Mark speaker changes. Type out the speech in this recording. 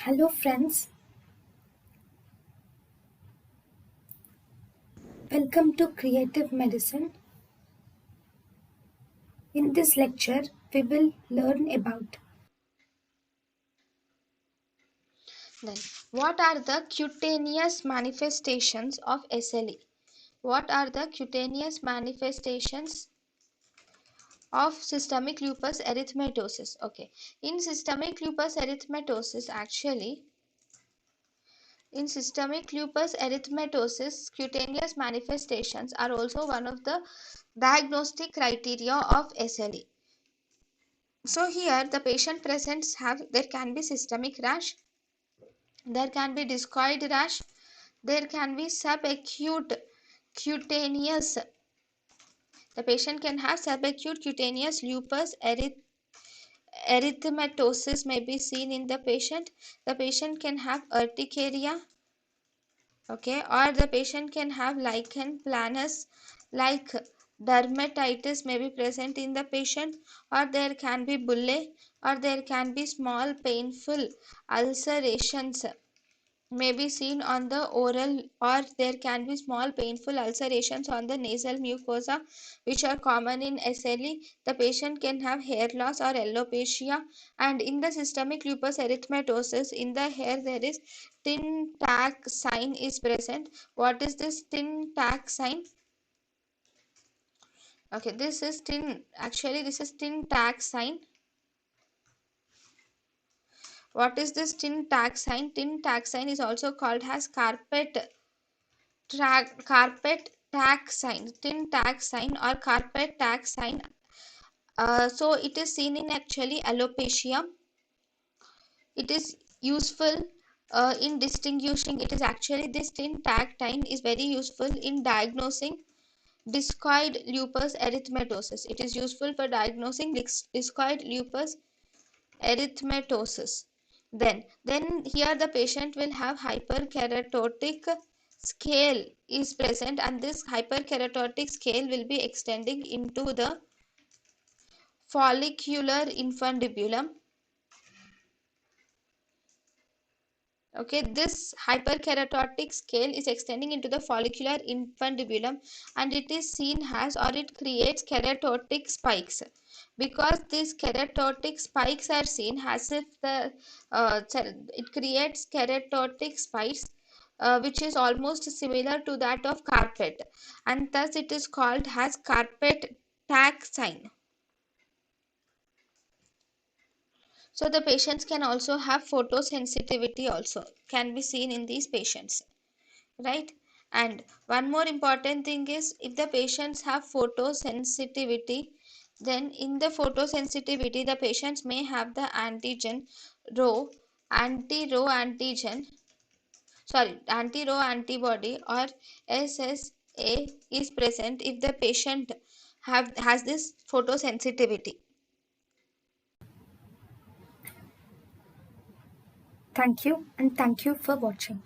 Speaker 1: Hello friends, welcome to Creative Medicine. In this lecture, we will learn about
Speaker 2: Then, what are the cutaneous manifestations of SLE? What are the cutaneous manifestations of systemic lupus erythematosus? Okay, in systemic lupus erythematosus, cutaneous manifestations are also one of the diagnostic criteria of SLE. So here the patient presents there can be systemic rash, there can be discoid rash, there can be subacute cutaneous. The patient can have subacute cutaneous lupus erythematosus may be seen in the patient. The patient can have urticaria, okay, or the patient can have lichen planus like dermatitis may be present in the patient, or there can be bullae, or there can be small painful ulcerations may be seen on the oral, or there can be small painful ulcerations on the nasal mucosa which are common in SLE. The patient can have hair loss or alopecia, and in the systemic lupus erythematosus in the hair there is tin tack sign is present. What is this tin tack sign? Okay, this is tin tack sign. What is this tin tack sign? Tin tack sign is also called as carpet tack sign, tin tack sign or carpet tack sign. So it is seen in actually alopecia. It is useful in distinguishing. It is actually this tin tack sign is very useful in diagnosing discoid lupus erythematosus. It is useful for diagnosing discoid lupus erythematosus. Then here the patient will have hyperkeratotic scale is present, and this hyperkeratotic scale will be extending into the follicular infundibulum. Okay, this hyperkeratotic scale is extending into the follicular infundibulum, and it is seen as, or it creates keratotic spikes. Because these keratotic spikes are seen as if it creates keratotic spikes which is almost similar to that of carpet, and thus it is called as carpet tack sign. So the patients can also have photosensitivity also can be seen in these patients, right? And one more important thing is, if the patients have photosensitivity, then in the photosensitivity the patients may have the rho anti-rho antigen anti-rho antibody or SSA is present if the patient has this photosensitivity.
Speaker 1: thank you and thank you for watching.